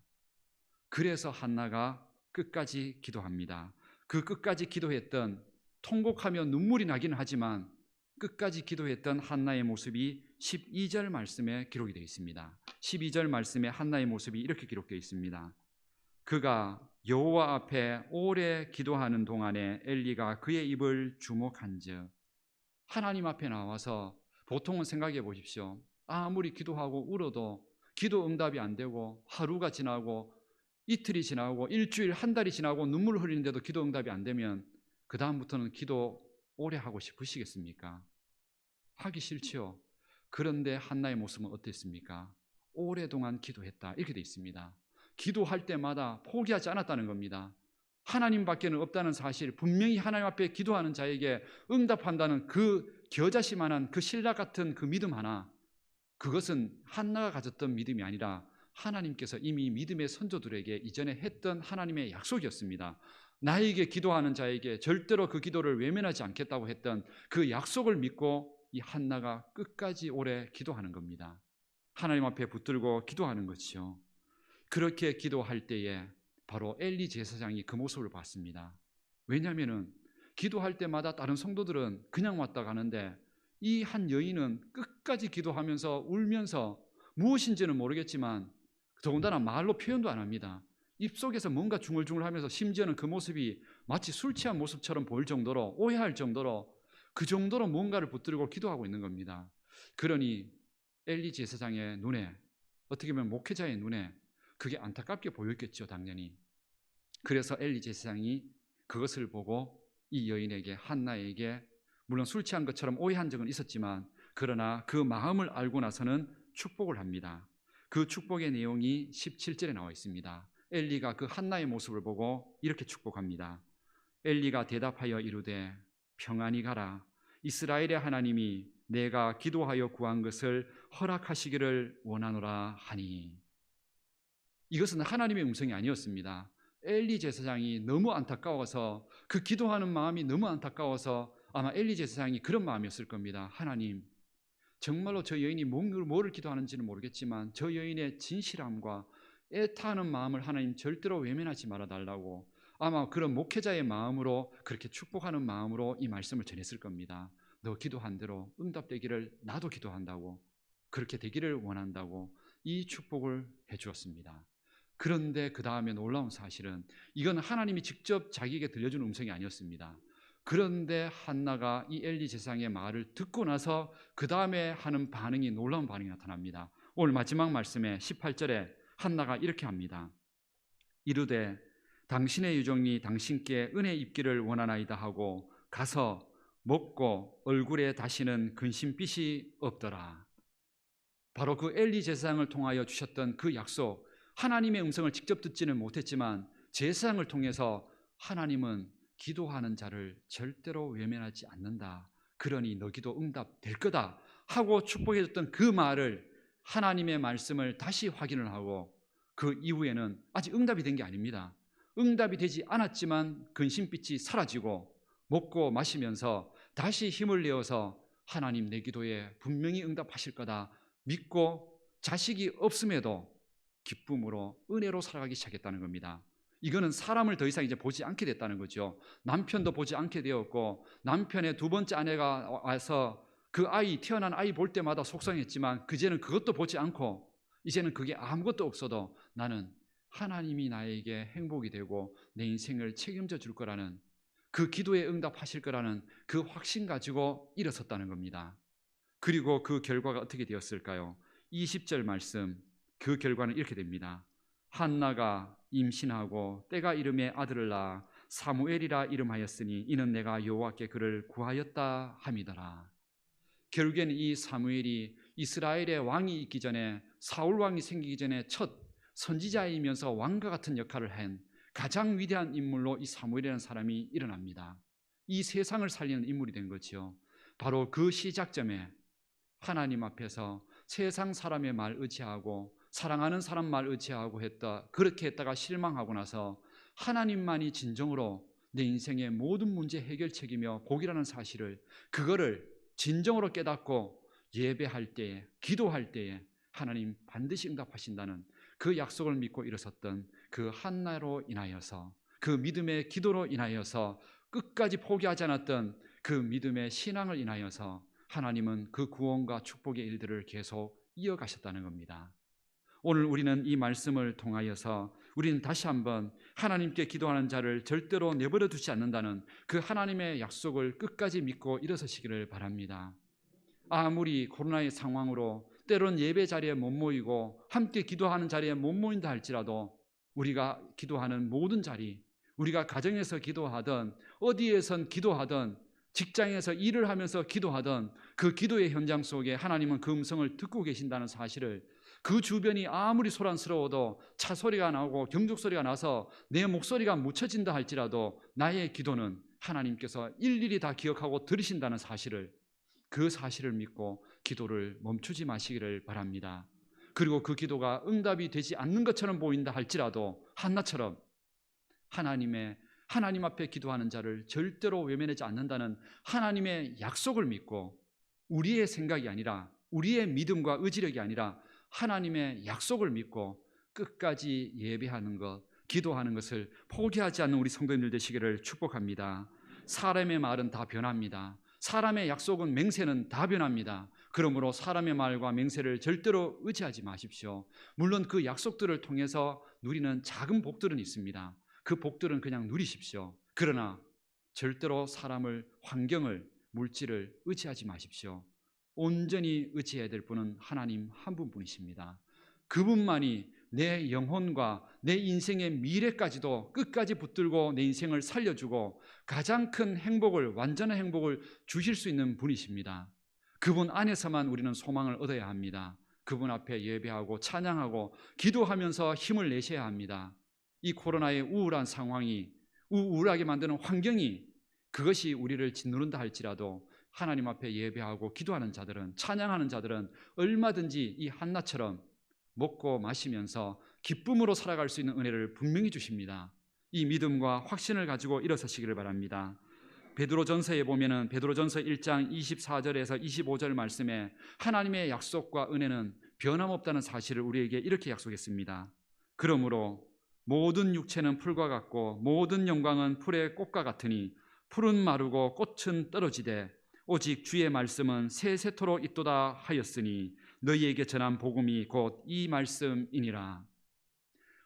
그래서 한나가 끝까지 기도합니다. 그 끝까지 기도했던, 통곡하며 눈물이 나기는 하지만 끝까지 기도했던 한나의 모습이 12절 말씀에 기록이 되어 있습니다. 12절 말씀에 한나의 모습이 이렇게 기록되어 있습니다. 그가 여호와 앞에 오래 기도하는 동안에 엘리가 그의 입을 주목한즉, 하나님 앞에 나와서 보통은 생각해 보십시오. 아무리 기도하고 울어도 기도 응답이 안 되고 하루가 지나고 이틀이 지나고 일주일, 한 달이 지나고 눈물을 흘리는데도 기도 응답이 안 되면 그 다음부터는 기도 오래 하고 싶으시겠습니까? 하기 싫지요. 그런데 한나의 모습은 어땠습니까? 오랫동안 기도했다, 이렇게 돼 있습니다. 기도할 때마다 포기하지 않았다는 겁니다. 하나님밖에는 없다는 사실, 분명히 하나님 앞에 기도하는 자에게 응답한다는 그 겨자씨만한 그 신라 같은 그 믿음 하나, 그것은 한나가 가졌던 믿음이 아니라 하나님께서 이미 믿음의 선조들에게 이전에 했던 하나님의 약속이었습니다. 나에게 기도하는 자에게 절대로 그 기도를 외면하지 않겠다고 했던 그 약속을 믿고 이 한나가 끝까지 오래 기도하는 겁니다. 하나님 앞에 붙들고 기도하는 것이요. 그렇게 기도할 때에 바로 엘리 제사장이 그 모습을 봤습니다. 왜냐하면 기도할 때마다 다른 성도들은 그냥 왔다 가는데 이 한 여인은 끝까지 기도하면서 울면서 무엇인지는 모르겠지만 더군다나 말로 표현도 안 합니다. 입속에서 뭔가 중얼중얼하면서 심지어는 그 모습이 마치 술 취한 모습처럼 보일 정도로, 오해할 정도로, 그 정도로 뭔가를 붙들고 기도하고 있는 겁니다. 그러니 엘리 제사장의 눈에, 어떻게 보면 목회자의 눈에 그게 안타깝게 보였겠죠, 당연히. 그래서 엘리 제사장이 그것을 보고 이 여인에게, 한나에게, 물론 술 취한 것처럼 오해한 적은 있었지만 그러나 그 마음을 알고 나서는 축복을 합니다. 그 축복의 내용이 17절에 나와 있습니다. 엘리가 그 한나의 모습을 보고 이렇게 축복합니다. 엘리가 대답하여 이르되 평안히 가라. 이스라엘의 하나님이 내가 기도하여 구한 것을 허락하시기를 원하노라 하니. 이것은 하나님의 음성이 아니었습니다. 엘리 제사장이 너무 안타까워서, 그 기도하는 마음이 너무 안타까워서 아마 엘리 제사장이 그런 마음이었을 겁니다. 하나님, 정말로 저 여인이 뭐를 기도하는지는 모르겠지만 저 여인의 진실함과 애타는 마음을 하나님 절대로 외면하지 말아달라고, 아마 그런 목회자의 마음으로, 그렇게 축복하는 마음으로 이 말씀을 전했을 겁니다. 너 기도한 대로 응답되기를 나도 기도한다고, 그렇게 되기를 원한다고 이 축복을 해주었습니다. 그런데 그 다음에 놀라운 사실은, 이건 하나님이 직접 자기에게 들려준 음성이 아니었습니다. 그런데 한나가 이 엘리 제사장의 말을 듣고 나서 그 다음에 하는 반응이, 놀라운 반응이 나타납니다. 오늘 마지막 말씀에 18절에 한나가 이렇게 합니다. 이르되 당신의 유종이 당신께 은혜 입기를 원하나이다 하고 가서 먹고 얼굴에 다시는 근심빛이 없더라. 바로 그 엘리 제사장을 통하여 주셨던 그 약속, 하나님의 음성을 직접 듣지는 못했지만 제사장을 통해서 하나님은 기도하는 자를 절대로 외면하지 않는다. 그러니 너 기도 응답될 거다 하고 축복해 줬던 그 말을, 하나님의 말씀을 다시 확인을 하고 그 이후에는 아직 응답이 된 게 아닙니다. 응답이 되지 않았지만 근심빛이 사라지고 먹고 마시면서 다시 힘을 내어서 하나님 내 기도에 분명히 응답하실 거다 믿고 자식이 없음에도 기쁨으로 은혜로 살아가기 시작했다는 겁니다. 이거는 사람을 더 이상 이제 보지 않게 됐다는 거죠. 남편도 보지 않게 되었고, 남편의 두 번째 아내가 와서 그 아이, 태어난 아이 볼 때마다 속상했지만 그제는 그것도 보지 않고, 이제는 그게 아무것도 없어도 나는 하나님이 나에게 행복이 되고 내 인생을 책임져 줄 거라는, 그 기도에 응답하실 거라는 그 확신 가지고 일어섰다는 겁니다. 그리고 그 결과가 어떻게 되었을까요? 20절 말씀, 그 결과는 이렇게 됩니다. 한나가 임신하고 때가 이름에 아들을 낳아 사무엘이라 이름하였으니 이는 내가 여호와께 그를 구하였다 함이더라. 결국에는 이 사무엘이 이스라엘의 왕이 있기 전에, 사울 왕이 생기기 전에 첫 선지자이면서 왕과 같은 역할을 한 가장 위대한 인물로 이 사무엘이라는 사람이 일어납니다. 이 세상을 살리는 인물이 된 거죠. 바로 그 시작점에 하나님 앞에서 세상 사람의 말 의지하고 사랑하는 사람 말 의지하고 그렇게 했다가 실망하고 나서 하나님만이 진정으로 내 인생의 모든 문제 해결책이며 복이라는 사실을, 그거를 진정으로 깨닫고 예배할 때에, 기도할 때에 하나님 반드시 응답하신다는 그 약속을 믿고 일어섰던 그 한나로 인하여서, 그 믿음의 기도로 인하여서, 끝까지 포기하지 않았던 그 믿음의 신앙을 인하여서 하나님은 그 구원과 축복의 일들을 계속 이어가셨다는 겁니다. 오늘 우리는 이 말씀을 통하여서 우리는 다시 한번 하나님께 기도하는 자를 절대로 내버려 두지 않는다는 그 하나님의 약속을 끝까지 믿고 일어서시기를 바랍니다. 아무리 코로나의 상황으로 때론 예배 자리에 못 모이고 함께 기도하는 자리에 못 모인다 할지라도, 우리가 기도하는 모든 자리, 우리가 가정에서 기도하든 어디에선 기도하든 직장에서 일을 하면서 기도하든 그 기도의 현장 속에 하나님은 그 음성을 듣고 계신다는 사실을, 그 주변이 아무리 소란스러워도 차 소리가 나오고 경적 소리가 나서 내 목소리가 묻혀진다 할지라도 나의 기도는 하나님께서 일일이 다 기억하고 들으신다는 사실을, 그 사실을 믿고 기도를 멈추지 마시기를 바랍니다. 그리고 그 기도가 응답이 되지 않는 것처럼 보인다 할지라도 한나처럼 하나님 앞에 기도하는 자를 절대로 외면하지 않는다는 하나님의 약속을 믿고, 우리의 생각이 아니라, 우리의 믿음과 의지력이 아니라 하나님의 약속을 믿고 끝까지 예배하는 것, 기도하는 것을 포기하지 않는 우리 성도님들 되시기를 축복합니다. 사람의 말은 다 변합니다. 사람의 약속은, 맹세는 다 변합니다. 그러므로 사람의 말과 맹세를 절대로 의지하지 마십시오. 물론 그 약속들을 통해서 누리는 작은 복들은 있습니다. 그 복들은 그냥 누리십시오. 그러나 절대로 사람을, 환경을, 물질을 의지하지 마십시오. 온전히 의지해야 될 분은 하나님 한 분뿐이십니다. 그분만이 내 영혼과 내 인생의 미래까지도 끝까지 붙들고 내 인생을 살려주고 가장 큰 행복을, 완전한 행복을 주실 수 있는 분이십니다. 그분 안에서만 우리는 소망을 얻어야 합니다. 그분 앞에 예배하고 찬양하고 기도하면서 힘을 내셔야 합니다. 이 코로나의 우울한 상황이, 우울하게 만드는 환경이, 그것이 우리를 짓누른다 할지라도 하나님 앞에 예배하고 기도하는 자들은, 찬양하는 자들은 얼마든지 이 한나처럼 먹고 마시면서 기쁨으로 살아갈 수 있는 은혜를 분명히 주십니다. 이 믿음과 확신을 가지고 일어서시기를 바랍니다. 베드로전서에 보면은 베드로전서 1장 24절에서 25절 말씀에 하나님의 약속과 은혜는 변함없다는 사실을 우리에게 이렇게 약속했습니다. 그러므로 모든 육체는 풀과 같고 모든 영광은 풀의 꽃과 같으니 풀은 마르고 꽃은 떨어지되 오직 주의 말씀은 세세토록 있도다 하였으니 너희에게 전한 복음이 곧 이 말씀이니라.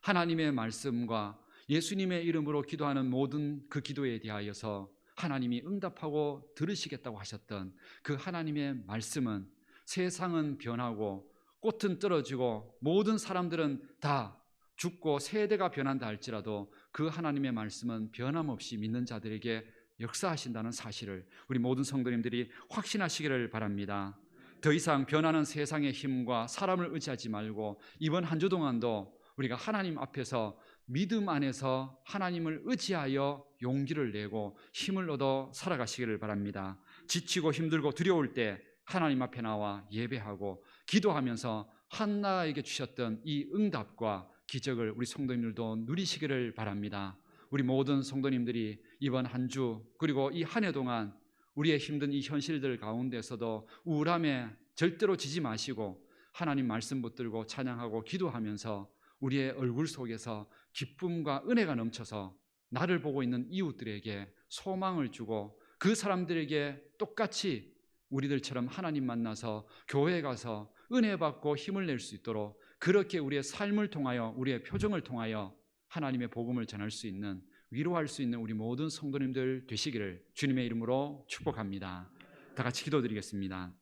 하나님의 말씀과 예수님의 이름으로 기도하는 모든 그 기도에 대하여서 하나님이 응답하고 들으시겠다고 하셨던 그 하나님의 말씀은 세상은 변하고 꽃은 떨어지고 모든 사람들은 다 죽고 세대가 변한다 할지라도 그 하나님의 말씀은 변함없이 믿는 자들에게 역사하신다는 사실을 우리 모든 성도님들이 확신하시기를 바랍니다. 더 이상 변하는 세상의 힘과 사람을 의지하지 말고 이번 한 주 동안도 우리가 하나님 앞에서 믿음 안에서 하나님을 의지하여 용기를 내고 힘을 얻어 살아가시기를 바랍니다. 지치고 힘들고 두려울 때 하나님 앞에 나와 예배하고 기도하면서 한나에게 주셨던 이 응답과 기적을 우리 성도님들도 누리시기를 바랍니다. 우리 모든 성도님들이 이번 한 주 그리고 이 한 해 동안 우리의 힘든 이 현실들 가운데서도 우울함에 절대로 지지 마시고 하나님 말씀 붙들고 찬양하고 기도하면서 우리의 얼굴 속에서 기쁨과 은혜가 넘쳐서 나를 보고 있는 이웃들에게 소망을 주고 그 사람들에게 똑같이 우리들처럼 하나님 만나서 교회에 가서 은혜 받고 힘을 낼 수 있도록 그렇게 우리의 삶을 통하여 우리의 표정을 통하여 하나님의 복음을 전할 수 있는 위로할 수 있는 우리 모든 성도님들 되시기를 주님의 이름으로 축복합니다. 다 같이 기도드리겠습니다.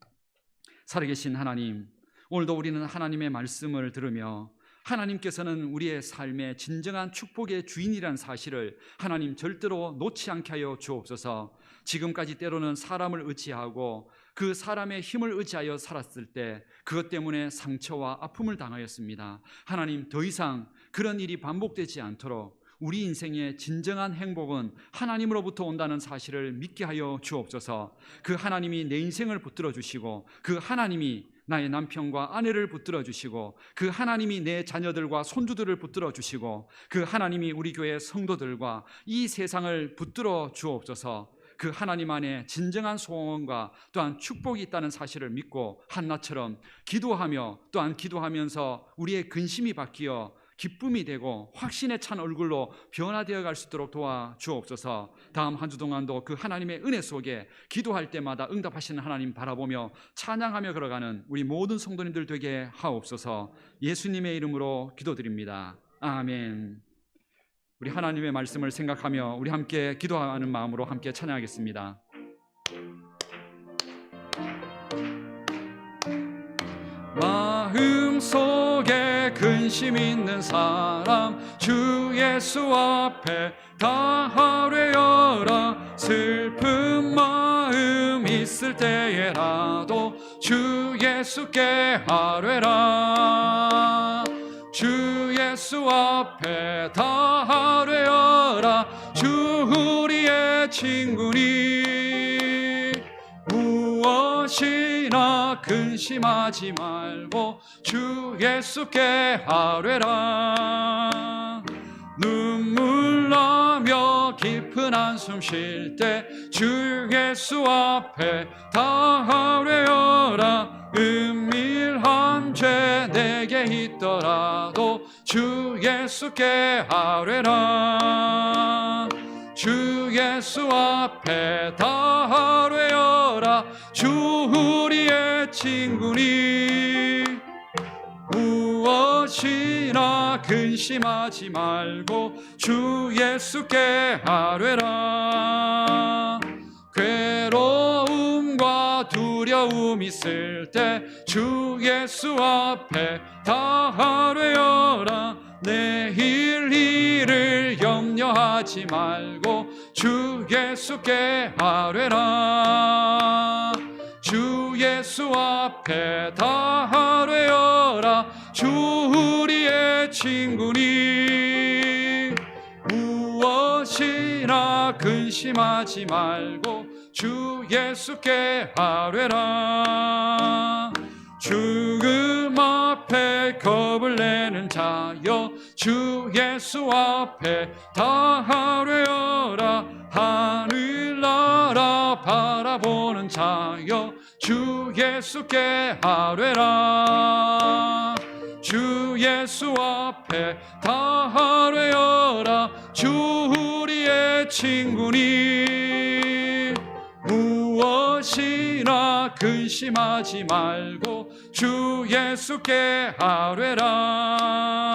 살아계신 하나님, 오늘도 우리는 하나님의 말씀을 들으며 하나님께서는 우리의 삶의 진정한 축복의 주인이라는 사실을 하나님 절대로 놓지 않게 하여 주옵소서. 지금까지 때로는 사람을 의지하고 그 사람의 힘을 의지하여 살았을 때 그것 때문에 상처와 아픔을 당하였습니다. 하나님, 더 이상 그런 일이 반복되지 않도록 우리 인생의 진정한 행복은 하나님으로부터 온다는 사실을 믿게 하여 주옵소서. 그 하나님이 내 인생을 붙들어 주시고 그 하나님이 나의 남편과 아내를 붙들어 주시고 그 하나님이 내 자녀들과 손주들을 붙들어 주시고 그 하나님이 우리 교회 성도들과 이 세상을 붙들어 주옵소서. 그 하나님 안에 진정한 소원과 또한 축복이 있다는 사실을 믿고 한나처럼 기도하며 또한 기도하면서 우리의 근심이 바뀌어 기쁨이 되고 확신에 찬 얼굴로 변화되어 갈 수 있도록 도와주옵소서. 다음 한 주 동안도 그 하나님의 은혜 속에 기도할 때마다 응답하시는 하나님 바라보며 찬양하며 걸어가는 우리 모든 성도님들 되게 하옵소서. 예수님의 이름으로 기도드립니다. 아멘. 우리 하나님의 말씀을 생각하며 우리 함께 기도하는 마음으로 함께 찬양하겠습니다. 마음속에 근심 있는 사람 주 예수 앞에 다 하뢰어라. 슬픈 마음 있을 때에라도 주 예수께 하뢰라. 주 예수 앞에 다 하뢰어라. 주 우리의 친구니 무엇이나 근심하지 말고 주 예수께 하뢰라. 눈물 나며 깊은 한숨 쉴 때 주 예수 앞에 다 하뢰어라. 은밀한 죄 내게 있더라도 주 예수께 하뢰라. 주 예수 앞에 다 하뢰어라. 주 우리의 친구니 무엇이나 근심하지 말고 주 예수께 하뢰라. 괴로움과 두려움 있을 때 주 예수 앞에 다 하뢰어라. 내일 일을 염려하지 말고 주 예수께 하뢰라. 주 예수 앞에 다 하뢰어라. 주 우리의 친구니 무엇이나 무엇이나 근심하지 말고 주 예수께 아뢰라. 죽음 앞에 겁을 내는 자여 주 예수 앞에 다 아뢰어라. 하늘나라 바라보는 자여 주 예수께 아뢰라. 주 예수 앞에 다 아뢰어라. 주 우리의 친구니 무엇이나 근심하지 말고 주 예수께 아뢰라.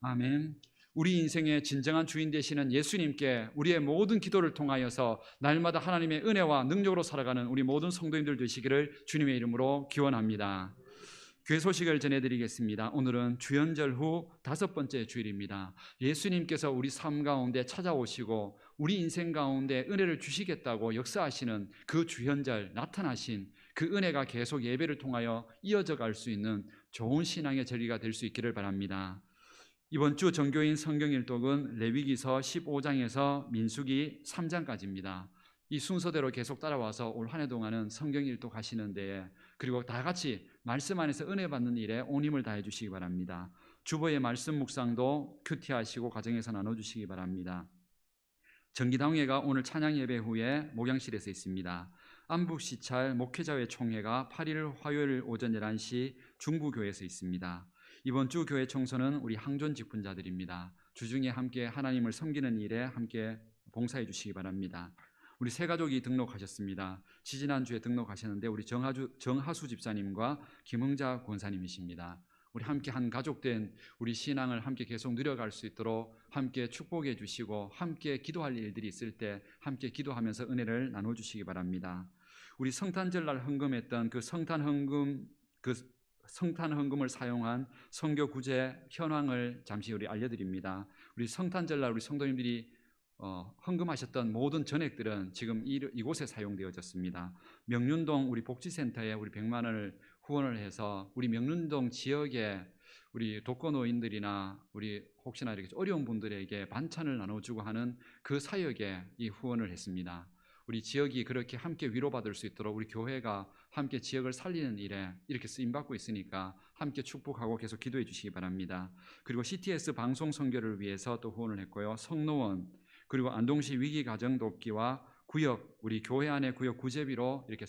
아멘. 우리 인생의 진정한 주인 되시는 예수님께 우리의 모든 기도를 통하여서 날마다 하나님의 은혜와 능력으로 살아가는 우리 모든 성도님들 되시기를 주님의 이름으로 기원합니다. 교회 소식을 전해드리겠습니다. 오늘은 주연절 후 5번째 주일입니다. 예수님께서 우리 삶 가운데 찾아오시고 우리 인생 가운데 은혜를 주시겠다고 역사하시는 그 주연절 나타나신 그 은혜가 계속 예배를 통하여 이어져 갈 수 있는 좋은 신앙의 절기가 될 수 있기를 바랍니다. 이번 주 정교인 성경 일독은 레위기서 15장에서 민수기 3장까지입니다. 이 순서대로 계속 따라와서 올 한 해 동안은 성경 일독 하시는 데에 그리고 다 같이 말씀 안에서 은혜 받는 일에 온 힘을 다해 주시기 바랍니다. 주보의 말씀 묵상도 큐티하시고 가정에서 나눠주시기 바랍니다. 정기당회가 오늘 찬양 예배 후에 목양실에서 있습니다. 안북시찰 목회자회 총회가 8일 화요일 오전 11시 중부교회에서 있습니다. 이번 주 교회 청소는 우리 항존 직분자들입니다. 주중에 함께 하나님을 섬기는 일에 함께 봉사해 주시기 바랍니다. 우리 새 가족이 등록하셨습니다. 지지난주에 등록하셨는데 우리 정하수 집사님과 김흥자 권사님이십니다. 우리 함께 한 가족된 우리 신앙을 함께 계속 누려갈 수 있도록 함께 축복해 주시고 함께 기도할 일들이 있을 때 함께 기도하면서 은혜를 나눠주시기 바랍니다. 우리 성탄절날 헌금했던 그 성탄 헌금을 사용한 선교 구제 현황을 잠시 우리 알려드립니다. 우리 성탄절날 우리 성도님들이 헌금하셨던 모든 전액들은 지금 이곳에 사용되어졌습니다. 명륜동 우리 복지센터에 우리 100만 원을 후원을 해서 우리 명륜동 지역에 우리 독거노인들이나 우리 혹시나 이렇게 어려운 분들에게 반찬을 나눠주고 하는 그 사역에 이 후원을 했습니다. 우리 지역이 그렇게 함께 위로받을 수 있도록 우리 교회가 함께 지역을 살리는 일에 이렇게 쓰임받고 있으니까 함께 축복하고 계속 기도해 주시기 바랍니다. 그리고 CTS 방송 선교를 위해서 또 후원을 했고요. 성노원 그리고 안동시 위기 가정 돕기와 구역 우리 교회 안의 구역 구제비로 이렇게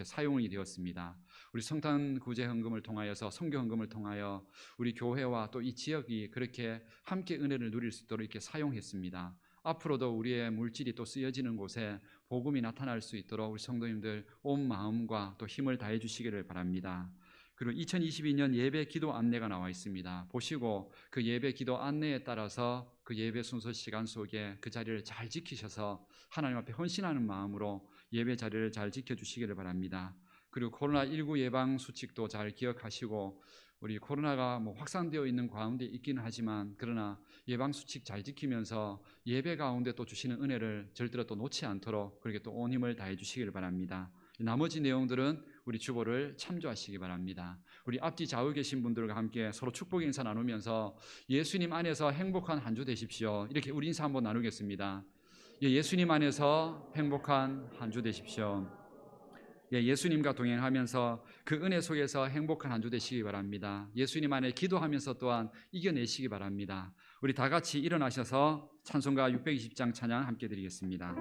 사용이 되었습니다. 우리 성탄 구제 헌금을 통하여서 선교 헌금을 통하여 우리 교회와 또 이 지역이 그렇게 함께 은혜를 누릴 수 있도록 이렇게 사용했습니다. 앞으로도 우리의 물질이 또 쓰여지는 곳에 복음이 나타날 수 있도록 우리 성도님들 온 마음과 또 힘을 다해 주시기를 바랍니다. 그리고 2022년 예배 기도 안내가 나와 있습니다. 보시고 그 예배 기도 안내에 따라서 그 예배 순서 시간 속에 그 자리를 잘 지키셔서 하나님 앞에 헌신하는 마음으로 예배 자리를 잘 지켜주시기를 바랍니다. 그리고 코로나19 예방 수칙도 잘 기억하시고 우리 코로나가 확산되어 있는 가운데 있기는 하지만 그러나 예방 수칙 잘 지키면서 예배 가운데 또 주시는 은혜를 절대로 또 놓지 않도록 그렇게 또 온 힘을 다해 주시기를 바랍니다. 나머지 내용들은 우리 주보를 참조하시기 바랍니다. 우리 앞뒤 좌우 계신 분들과 함께 서로 축복 인사 나누면서 예수님 안에서 행복한 한 주 되십시오. 이렇게 우리 인사 한번 나누겠습니다. 예수님 안에서 행복한 한 주 되십시오. 예수님과 동행하면서 그 은혜 속에서 행복한 한 주 되시기 바랍니다. 예수님 안에 기도하면서 또한 이겨내시기 바랍니다. 우리 다 같이 일어나셔서 찬송가 620장 찬양 함께 드리겠습니다.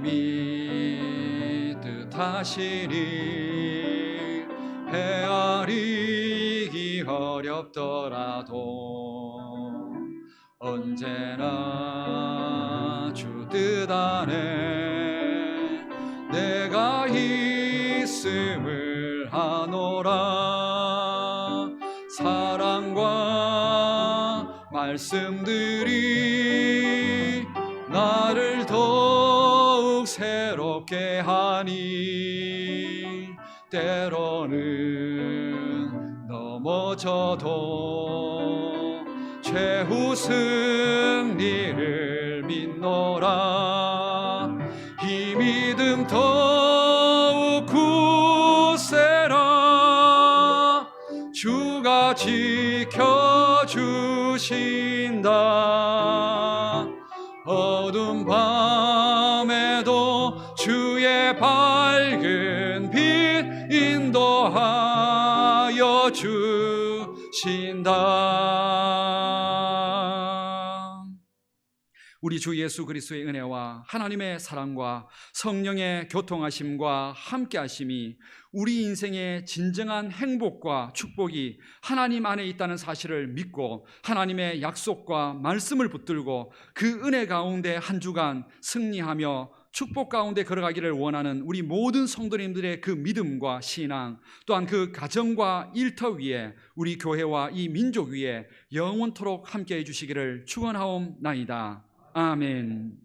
주님이 뜻하시니 헤아리기 어렵더라도 언제나 주 뜻 안에 내가 있음을 아노라. 사랑과 말씀들이 나를 더욱 새롭게 하니 때로는 넘어져도 최후 승리를 믿노라. 이 믿음 더욱 지켜주신다. 어두운 밤에도 주의 밝은 빛 인도하여 주신다. 우리 주 예수 그리스도의 은혜와 하나님의 사랑과 성령의 교통하심과 함께하심이 우리 인생의 진정한 행복과 축복이 하나님 안에 있다는 사실을 믿고 하나님의 약속과 말씀을 붙들고 그 은혜 가운데 한 주간 승리하며 축복 가운데 걸어가기를 원하는 우리 모든 성도님들의 그 믿음과 신앙, 또한 그 가정과 일터 위에 우리 교회와 이 민족 위에 영원토록 함께해 주시기를 축원하옵나이다. 아멘.